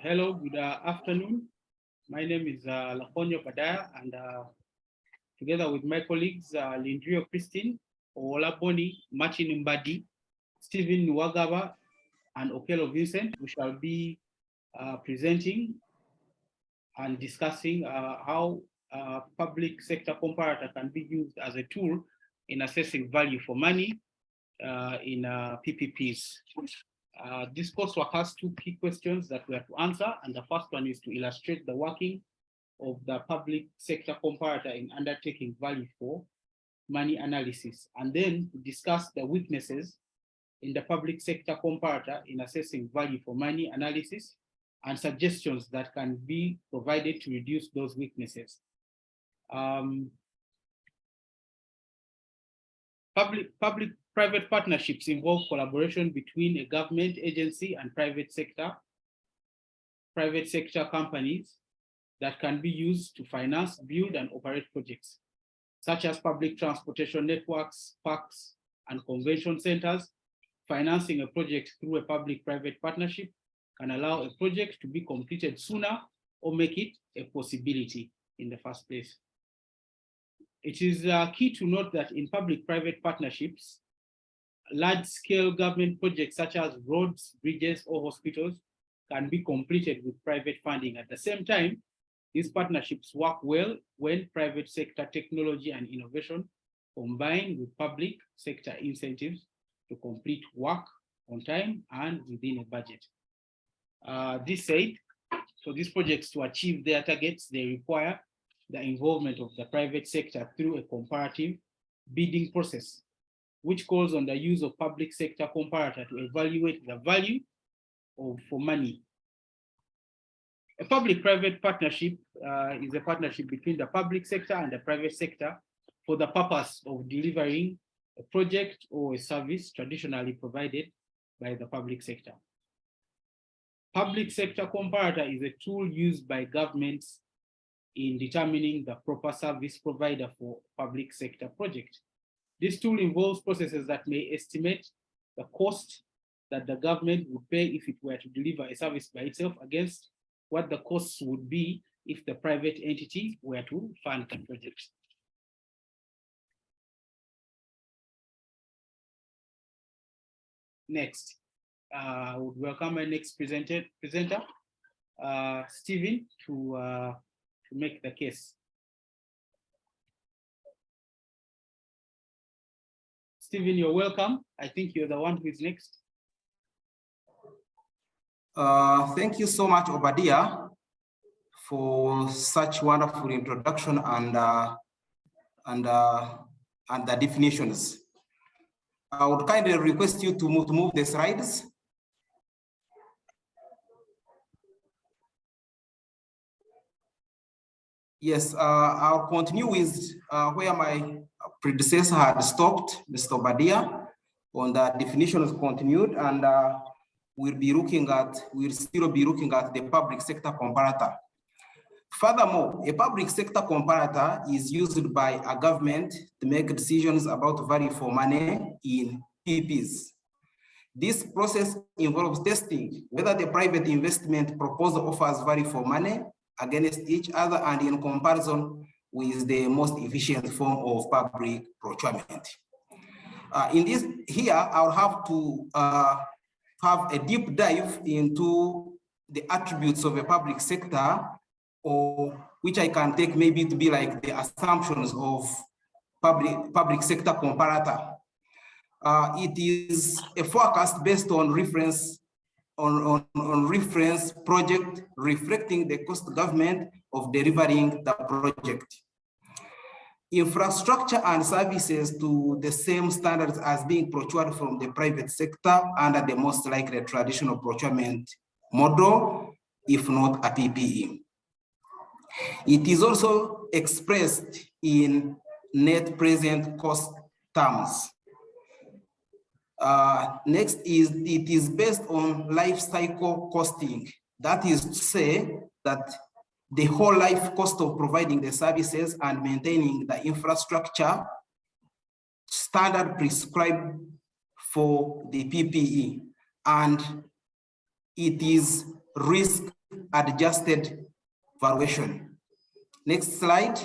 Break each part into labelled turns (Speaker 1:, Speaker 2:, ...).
Speaker 1: Hello, good afternoon. My name is Lafonio Padaya, and together with my colleagues, Lindrio Christine, Olaboni, Martin Mbadi, Stephen Nwagaba, and Okelo Vincent, we shall be presenting and discussing how public sector comparator can be used as a tool in assessing value for money in PPPs. This coursework has two key questions that we have to answer, and the first one is to illustrate the working of the public sector comparator in undertaking value for money analysis, and then to discuss the weaknesses in the public sector comparator in assessing value for money analysis and suggestions that can be provided to reduce those weaknesses. Public-private partnerships involve collaboration between a government agency and private sector companies that can be used to finance, build, and operate projects, such as public transportation networks, parks, and convention centers. Financing a project through a public-private partnership can allow a project to be completed sooner or make it a possibility in the first place. It is key to note that in public-private partnerships, large-scale government projects such as roads, bridges, or hospitals can be completed with private funding. At the same time, these partnerships work well when private sector technology and innovation combine with public sector incentives to complete work on time and within a budget. This said, for these projects to achieve their targets, they require the involvement of the private sector through a comparative bidding process, which calls on the use of public sector comparator to evaluate the value for money. A public-private partnership is a partnership between the public sector and the private sector for the purpose of delivering a project or a service traditionally provided by the public sector. Public sector comparator is a tool used by governments in determining the proper service provider for public sector project. This tool involves processes that may estimate the cost that the government would pay if it were to deliver a service by itself against what the costs would be if the private entity were to fund the project. Next, I would welcome my next presenter, Stephen, to make the case. Stephen, you're welcome. I think you're the one who is next.
Speaker 2: Thank you so much, Obadiah, for such wonderful introduction and the definitions. I would kindly request you to move the slides. Yes, I'll continue with where my predecessor had stopped, Mr. Obadiah, on the definitions continued, and we'll still be looking at the public sector comparator. Furthermore, a public sector comparator is used by a government to make decisions about value for money in PPPs. This process involves testing whether the private investment proposal offers value for money against each other and in comparison with the most efficient form of public procurement. Here, I'll have to have a deep dive into the attributes of a public sector, or which I can take maybe to be like the assumptions of public sector comparator. It is a forecast based on reference project reflecting the cost government of delivering the project. Infrastructure and services to the same standards as being procured from the private sector under the most likely traditional procurement model, if not a PPE. It is also expressed in net present cost terms. Next is, it is based on life cycle costing. That is to say that the whole life cost of providing the services and maintaining the infrastructure standard prescribed for the PPE. And it is risk adjusted valuation. Next slide.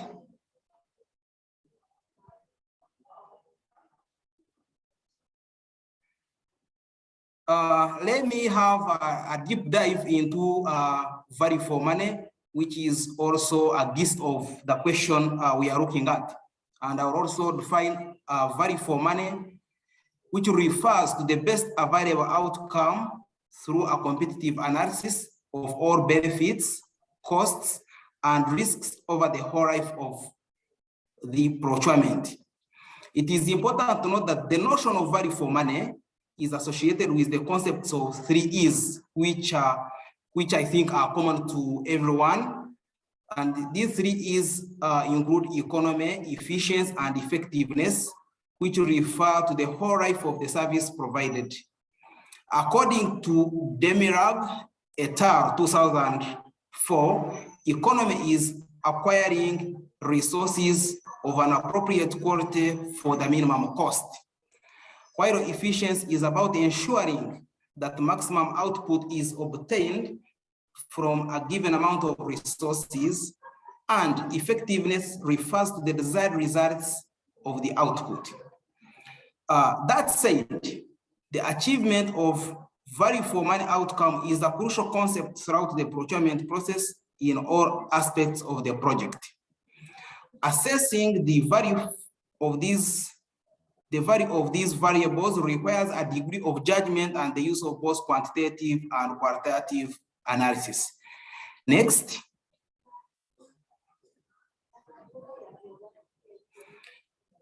Speaker 2: Let me have a deep dive into value for money, which is also a gist of the question we are looking at. And I will also define value for money, which refers to the best available outcome through a competitive analysis of all benefits, costs, and risks over the whole life of the procurement. It is important to note that the notion of value for money is associated with the concepts of 3 E's, which I think are common to everyone. And these 3 E's include economy, efficiency, and effectiveness, which refer to the whole life of the service provided. According to Demirag et al. 2004, economy is acquiring resources of an appropriate quality for the minimum cost, while efficiency is about ensuring that maximum output is obtained from a given amount of resources, and effectiveness refers to the desired results of the output. That said, the achievement of value for money outcome is a crucial concept throughout the procurement process in all aspects of the project. Assessing the value of these variables requires a degree of judgment and the use of both quantitative and qualitative analysis. Next.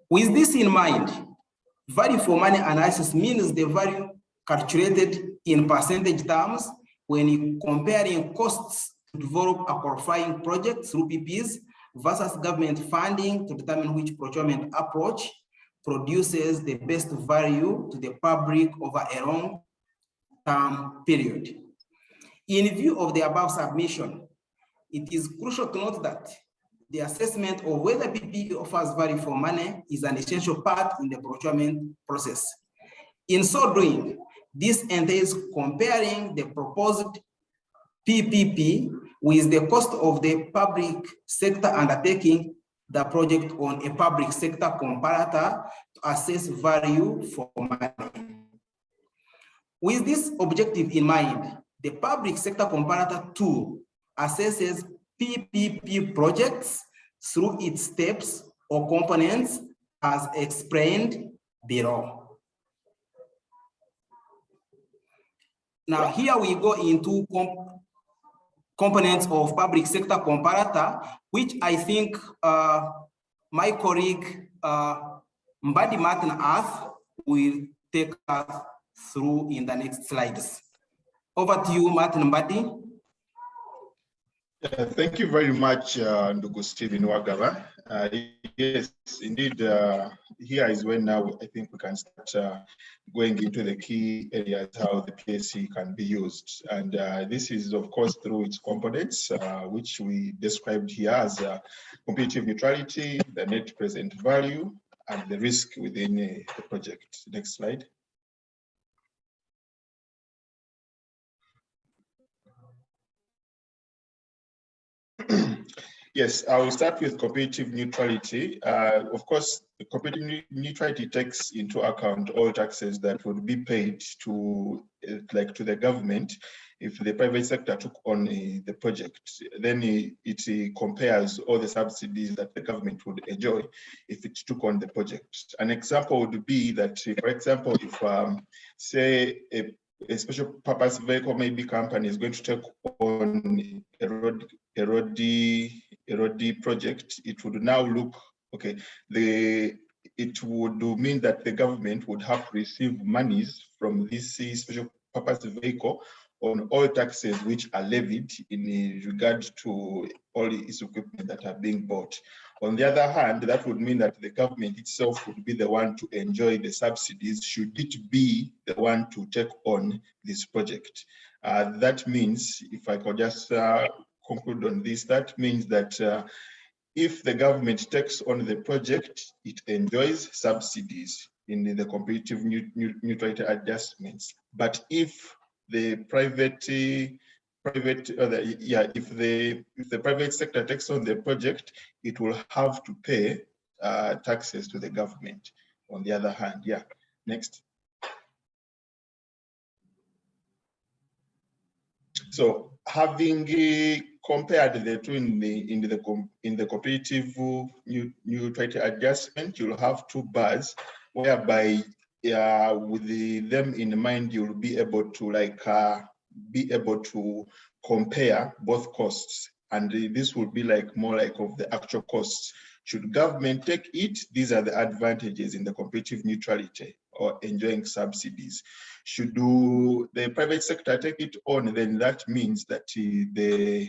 Speaker 2: With this in mind, value for money analysis means the value calculated in percentage terms when comparing costs to develop a qualifying project through PPs versus government funding to determine which procurement approach produces the best value to the public over a long-term period. In view of the above submission, it is crucial to note that the assessment of whether PPE offers value for money is an essential part in the procurement process. In so doing, this entails comparing the proposed PPP with the cost of the public sector undertaking the project on a public sector comparator to assess value for money. With this objective in mind, the public sector comparator tool assesses PPP projects through its steps or components as explained below. Now here we go into components of public sector comparator, which I think my colleague Mbadi Martin Arth will take us through in the next slides. Over to you, Martin Mbadi.
Speaker 3: Thank you very much, Ndugu Stephen Wagaba. Yes, indeed, here is when now I think we can start going into the key areas how the PSC can be used. And this is, of course, through its components, which we described here as competitive neutrality, the net present value, and the risk within the project. Next slide. Yes, I will start with competitive neutrality. Of course, the competitive neutrality takes into account all taxes that would be paid to the government if the private sector took on the project. Then it compares all the subsidies that the government would enjoy if it took on the project. An example would be that, for example, if say a special purpose vehicle maybe company is going to take on a road project, it would now look, okay, it would mean that the government would have to receive monies from this special purpose vehicle on all taxes which are levied in regard to all its equipment that are being bought. On the other hand, that would mean that the government itself would be the one to enjoy the subsidies should it be the one to take on this project. That means, if I could just conclude on this, that means that if the government takes on the project, it enjoys subsidies in the competitive neutrality adjustments. But if the private private, if the private sector takes on the project, it will have to pay taxes to the government. On the other hand, yeah. Next. So having compared the two in the competitive neutrality adjustment, you'll have two bars whereby with them in mind, you'll be able to compare both costs, and this will be more like of the actual costs. Should government take it, these are the advantages in the competitive neutrality or enjoying subsidies. Should the private sector take it on, then that means that the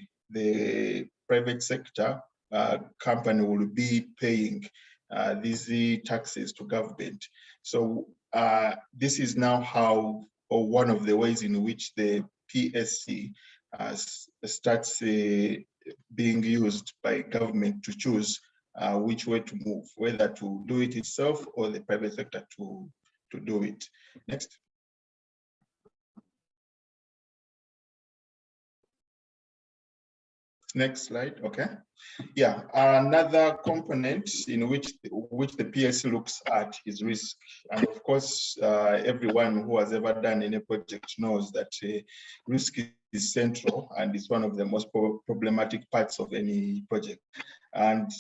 Speaker 3: private sector company will be paying these taxes to government. So this is now how, or one of the ways in which the PSC starts being used by government to choose which way to move, whether to do it itself or the private sector to do it. Next. Next slide, okay. Yeah, another component in which the PSC looks at is risk. And of course, everyone who has ever done any project knows that risk is central and it's one of the most problematic parts of any project. And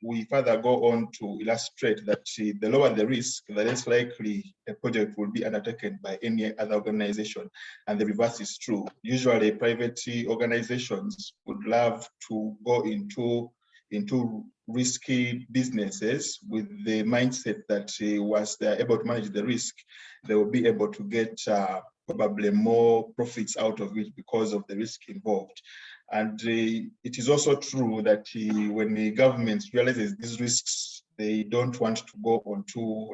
Speaker 3: we further go on to illustrate that the lower the risk, the less likely a project will be undertaken by any other organization. And the reverse is true. Usually private organizations would love to go into risky businesses with the mindset that once they're able to manage the risk, they will be able to get probably more profits out of it because of the risk involved. And it is also true that when the government realizes these risks, they don't want to go on to,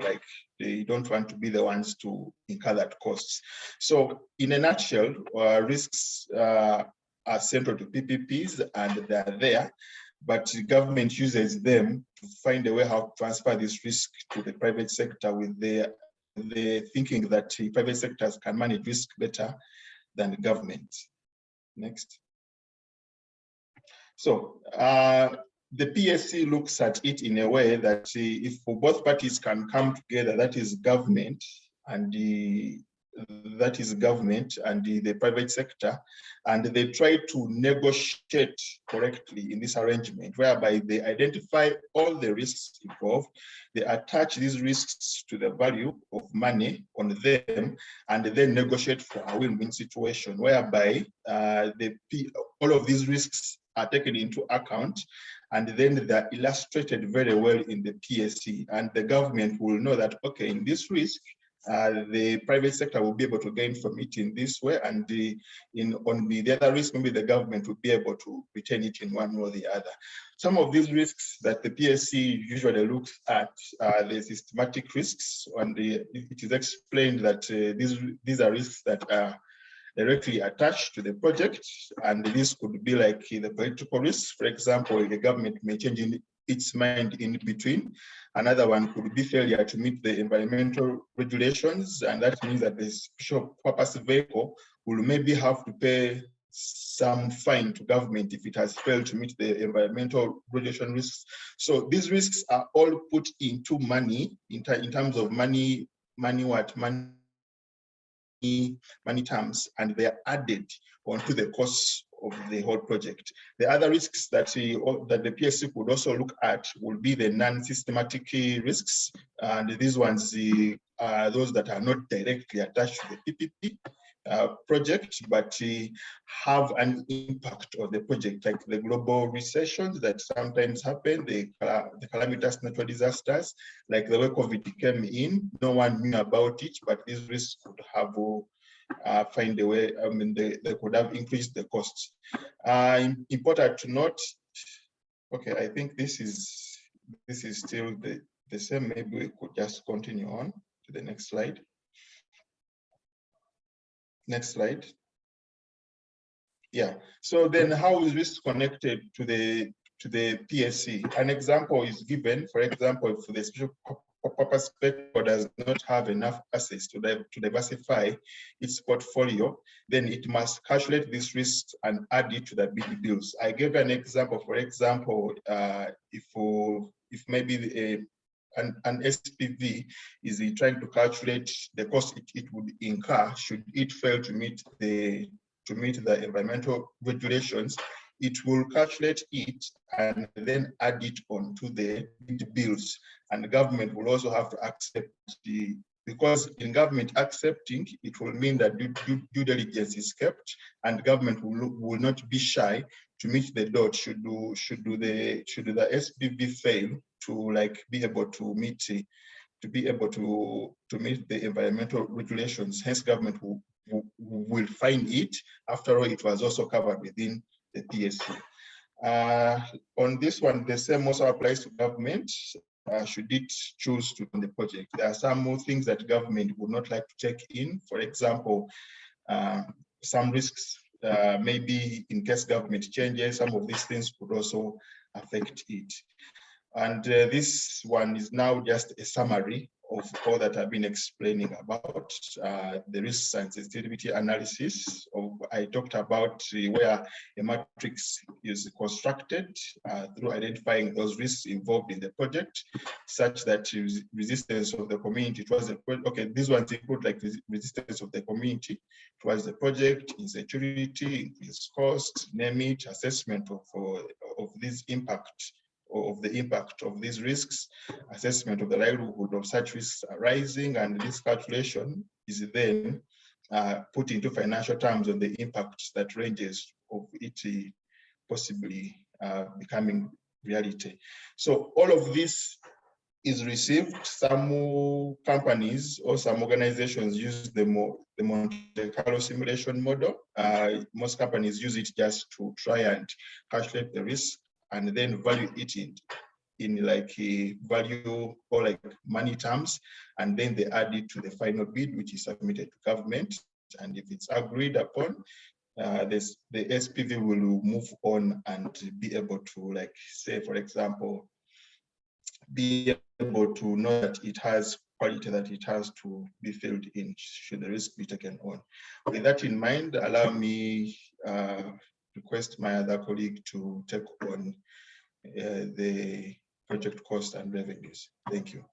Speaker 3: they don't want to be the ones to incur that costs. So in a nutshell, risks are central to PPPs and they're there, but the government uses them to find a way how to transfer this risk to the private sector with the thinking that the private sectors can manage risk better than the government. Next. So the PSC looks at it in a way that if both parties can come together, that is government and the private sector, and they try to negotiate correctly in this arrangement, whereby they identify all the risks involved, they attach these risks to the value of money on them, and then negotiate for a win-win situation, whereby all of these risks are taken into account, and then they're illustrated very well in the PSC, and the government will know that, okay, in this risk, the private sector will be able to gain from it in this way, and on the other risk, maybe the government will be able to retain it in one or the other. Some of these risks that the PSC usually looks at are the systematic risks, and it is explained that these are risks that are directly attached to the project, and this could be like the political risks. For example, the government may change its mind in between. Another one could be failure to meet the environmental regulations, and that means that the special purpose vehicle will maybe have to pay some fine to government if it has failed to meet the environmental regulation risks. So these risks are all put into money, in terms of money terms, and they are added onto the costs of the whole project. The other risks that the PSC could also look at will be the non-systematic risks, and these ones are those that are not directly attached to the PPP project, but have an impact on the project, like the global recessions that sometimes happen, the calamitous natural disasters, like the way COVID came in. No one knew about it, but these risks could have find a way. I mean, they could have increased the costs. Important to note. Okay, I think this is still the same. Maybe we could just continue on to the next slide. Next slide. Yeah. So then, how is risk connected to the PSC? An example is given. For example, for the special purpose vehicle does not have enough assets to diversify its portfolio, then it must calculate these risks and add it to the bid bills. I gave an example. For example, if maybe an SPV is trying to calculate the cost it would incur should it fail to meet the environmental regulations, it will calculate it and then add it onto the bills. And the government will also have to accept because in government accepting, it will mean that due diligence is kept, and government will not be shy to meet the dot should the SPV fail to be able to meet the environmental regulations. Hence, government will find it. After all, it was also covered within the PSC. On this one, the same also applies to government. Should it choose to run the project, there are some more things that government would not like to take in. For example, some risks, maybe in case government changes, some of these things could also affect it. And this one is now just a summary of all that I've been explaining about the risks and sensitivity analysis. I talked about where a matrix is constructed through identifying those risks involved in the project, such that resistance of the community towards the project. Okay, these ones include like resistance of the community towards the project, insecurity, increased cost, name it, assessment of this impact, of the impact of these risks, assessment of the likelihood of such risks arising, and this calculation is then put into financial terms on the impact that ranges of it possibly becoming reality. So all of this is received. Some companies or some organizations use the Monte Carlo simulation model. Most companies use it just to try and calculate the risk and then value it in like a value or like money terms, and then they add it to the final bid, which is submitted to government. And if it's agreed upon, the SPV will move on and be able to, like, say, for example, be able to know that it has quality that it has to be filled in should the risk be taken on. With that in mind, allow me request my other colleague to take on the project cost and revenues. Thank you.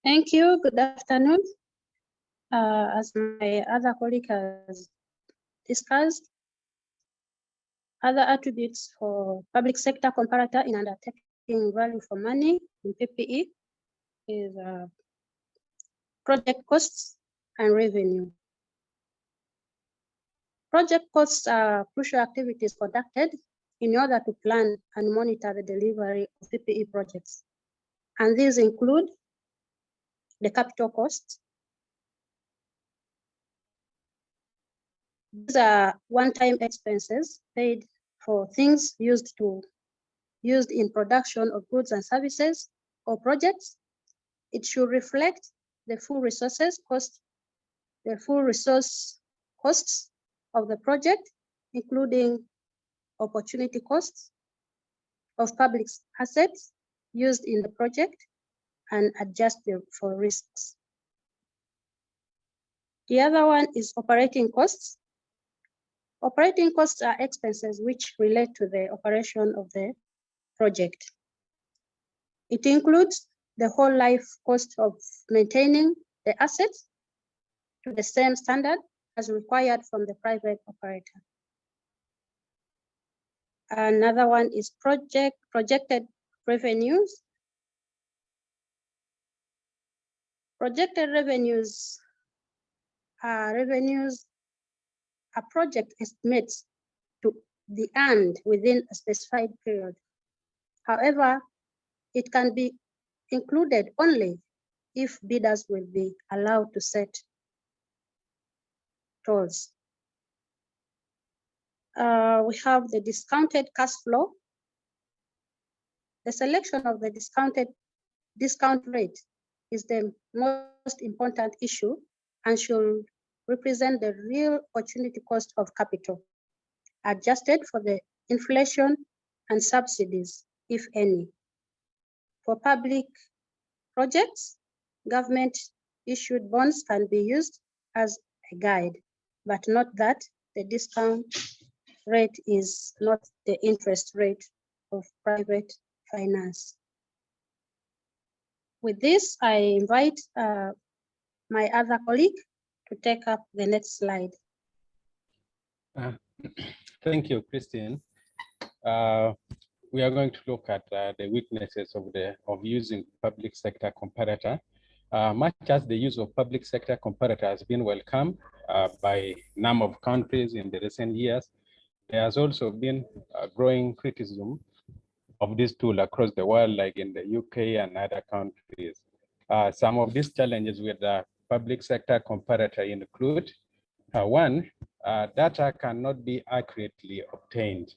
Speaker 4: Thank you. Good afternoon. As my other colleague has discussed, other attributes for public sector comparator in undertaking value for money in PPE is project costs and revenue. Project costs are crucial activities conducted in order to plan and monitor the delivery of PPE projects. And these include the capital costs. These are one-time expenses paid for things used in production of goods and services or projects. It should reflect the full resource costs of the project, including opportunity costs of public assets used in the project, and adjusted for risks. The other one is operating costs. Operating costs are expenses which relate to the operation of the project. It includes the whole life cost of maintaining the assets to the same standard as required from the private operator. Another one is projected revenues. Projected revenues are a project estimates to be earned within a specified period. However, it can be included only if bidders will be allowed to set tolls. We have the discounted cash flow. The selection of the discount rate is the most important issue and should represent the real opportunity cost of capital, adjusted for the inflation and subsidies, if any. For public projects, government issued bonds can be used as a guide, but not that the discount rate is not the interest rate of private finance. With this, I invite my other colleague to take up the next slide.
Speaker 5: Thank you, Christine. We are going to look at the weaknesses of using public sector comparator. Much as the use of public sector comparator has been welcomed by a number of countries in the recent years, there has also been growing criticism of this tool across the world, like in the UK and other countries. Some of these challenges with the public sector comparator include, one, data cannot be accurately obtained.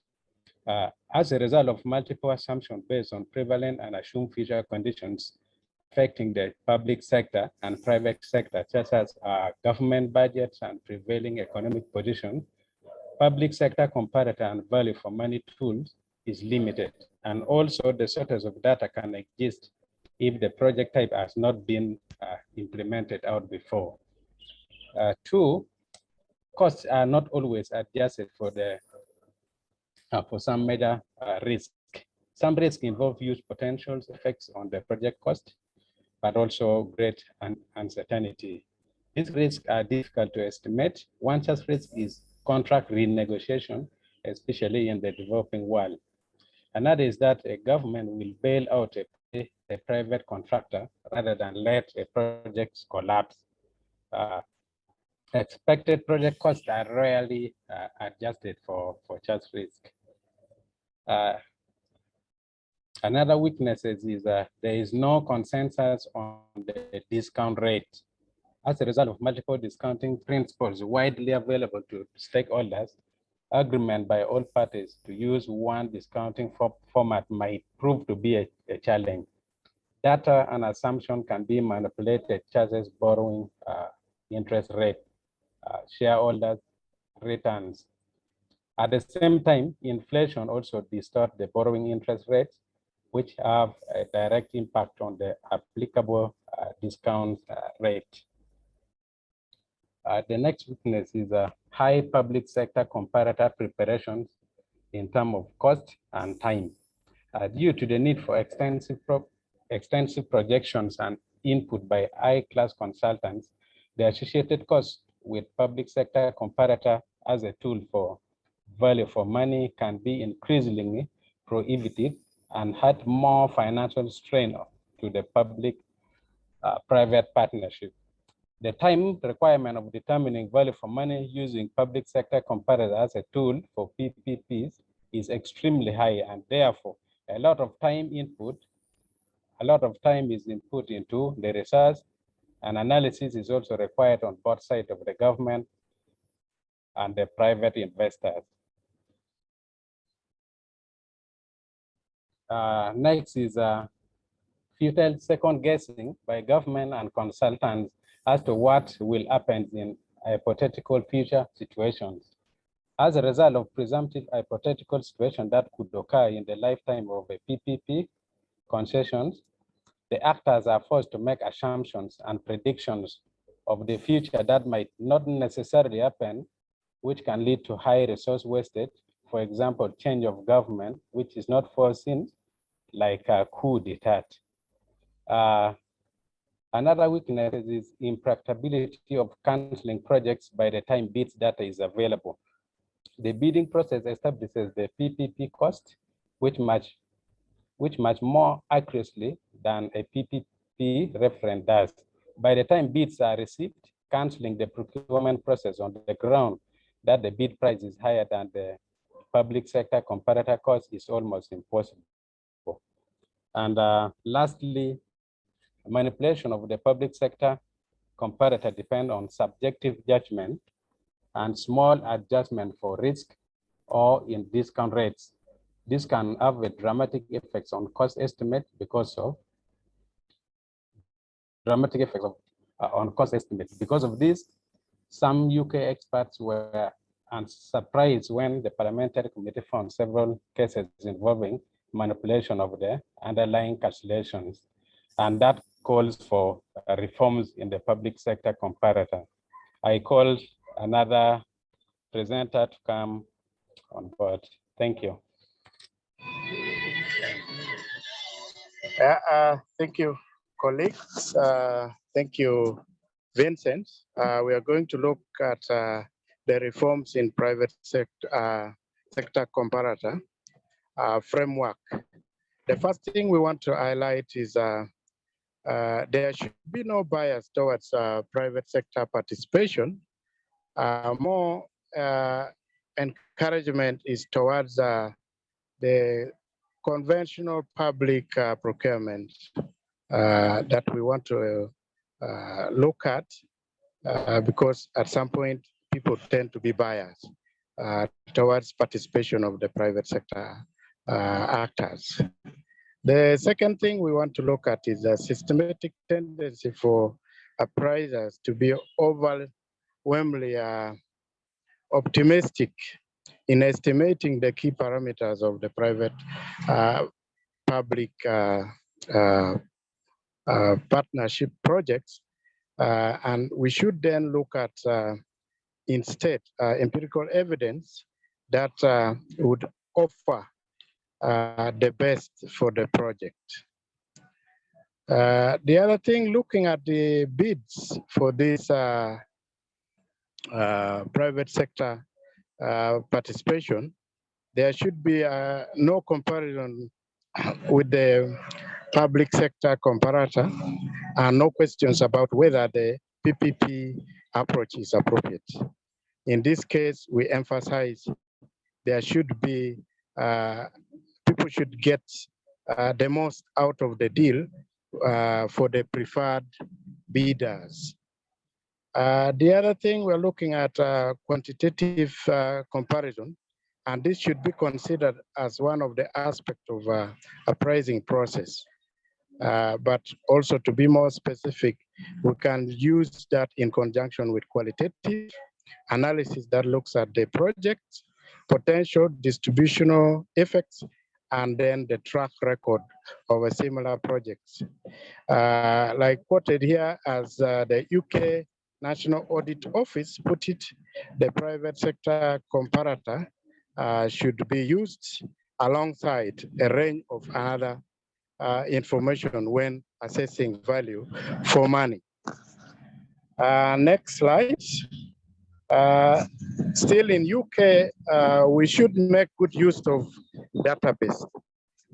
Speaker 5: As a result of multiple assumptions based on prevalent and assumed future conditions affecting the public sector and private sector, such as government budgets and prevailing economic position, public sector comparator and value for money tools is limited. And also the sources of data can exist if the project type has not been implemented out before. Two, costs are not always adjusted for some major risk. Some risks involve huge potential effects on the project cost, but also great uncertainty. These risks are difficult to estimate. One such risk is contract renegotiation, especially in the developing world. Another is that a government will bail out a private contractor rather than let a project collapse. Expected project costs are rarely adjusted for such risk. Another weakness is there is no consensus on the discount rate. As a result of multiple discounting principles widely available to stakeholders, agreement by all parties to use one discounting format might prove to be a challenge. Data and assumption can be manipulated, such as borrowing interest rate, shareholders' returns. At the same time, inflation also distorts the borrowing interest rates, which have a direct impact on the applicable discount rate. The next weakness is high public sector comparator preparations in terms of cost and time. Due to the need for extensive projections and input by high-class consultants, the associated costs with public sector comparator as a tool for value for money can be increasingly prohibitive and add more financial strain to the public-private partnership. The time requirement of determining value for money using public sector comparator as a tool for PPPs is extremely high, and therefore a lot of time is input into the research, and analysis is also required on both sides of the government and the private investors. Next is futile second guessing by government and consultants as to what will happen in hypothetical future situations. As a result of presumptive hypothetical situations that could occur in the lifetime of a PPP concessions, the actors are forced to make assumptions and predictions of the future that might not necessarily happen, which can lead to high resource wastage. For example, change of government, which is not foreseen, like a coup d'etat. Another weakness is impracticability of canceling projects by the time bids data is available. The bidding process establishes the PPP cost, which much more accurately than a PPP reference does. By the time bids are received, canceling the procurement process on the ground that the bid price is higher than the public sector comparator cost is almost impossible. And lastly, manipulation of the public sector comparator depend on subjective judgment and small adjustment for risk or in discount rates. This can have a dramatic effects on cost estimate because of on cost estimate. Because of this, some UK experts were and surprised when the parliamentary committee found several cases involving manipulation of the underlying calculations. And that calls for reforms in the public sector comparator. I call another presenter to come on board. Thank you.
Speaker 6: Thank you, colleagues. Thank you, Vincent. We are going to look at the reforms in private sector comparator framework. The first thing we want to highlight is there should be no bias towards private sector participation. More encouragement is towards the conventional public procurement that we want to look at because at some point people tend to be biased towards participation of the private sector actors. The second thing we want to look at is a systematic tendency for appraisers to be overwhelmingly optimistic in estimating the key parameters of the private public partnership projects. And we should then look at instead empirical evidence that would offer the best for the project. The other thing, looking at the bids for this private sector participation, there should be no comparison with the public sector comparator and no questions about whether the PPP approach is appropriate. In this case, we emphasize there should be, people should get the most out of the deal for the preferred bidders. The other thing we're looking at quantitative comparison, and this should be considered as one of the aspects of a pricing process. But also to be more specific, we can use that in conjunction with qualitative analysis that looks at the project, potential distributional effects, and then the track record of a similar projects. Like quoted here as the UK National Audit Office put it, the private sector comparator should be used alongside a range of other information when assessing value for money. Next slide. Still in UK, we should make good use of database.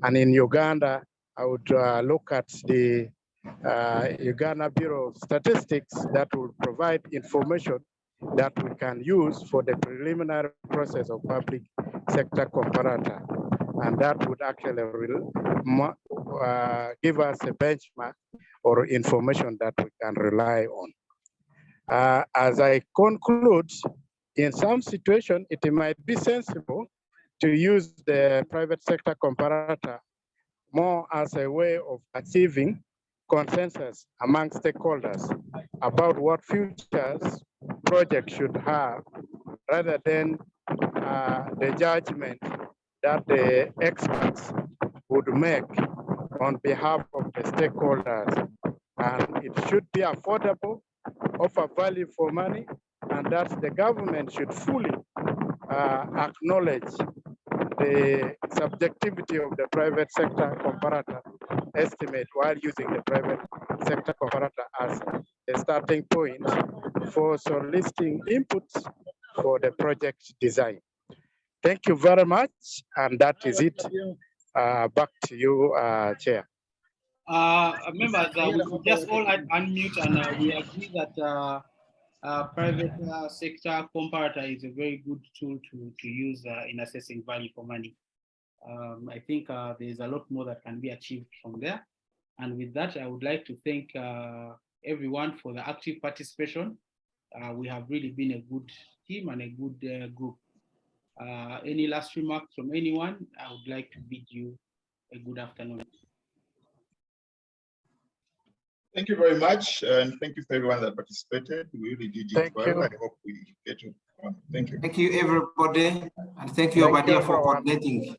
Speaker 6: And in Uganda, I would look at the Uganda Bureau of Statistics that will provide information that we can use for the preliminary process of public sector comparator. And that would actually give us a benchmark or information that we can rely on. As I conclude, in some situation, it might be sensible to use the private sector comparator more as a way of achieving consensus among stakeholders about what futures projects should have, rather than the judgment that the experts would make on behalf of the stakeholders. And it should be affordable, offer value for money, and that the government should fully acknowledge the subjectivity of the private sector comparator estimate while using the private sector comparator as a starting point for soliciting inputs for the project design. Thank you very much, and that is it. Back to you, Chair.
Speaker 1: Members, we could just all unmute, and we agree that private sector comparator is a very good tool to use in assessing value for money. I think there's a lot more that can be achieved from there. And with that, I would like to thank everyone for the active participation. We have really been a good team and a good group. Any last remarks from anyone? I would like to bid you a good afternoon.
Speaker 3: Thank you very much, and thank you for everyone that participated. We really did it
Speaker 6: Thank
Speaker 3: well.
Speaker 6: you.
Speaker 3: I hope we get to. Thank you.
Speaker 2: Thank you, everybody, and thank you,
Speaker 6: Thank you,
Speaker 2: Obadia, for
Speaker 6: everyone.
Speaker 2: coordinating.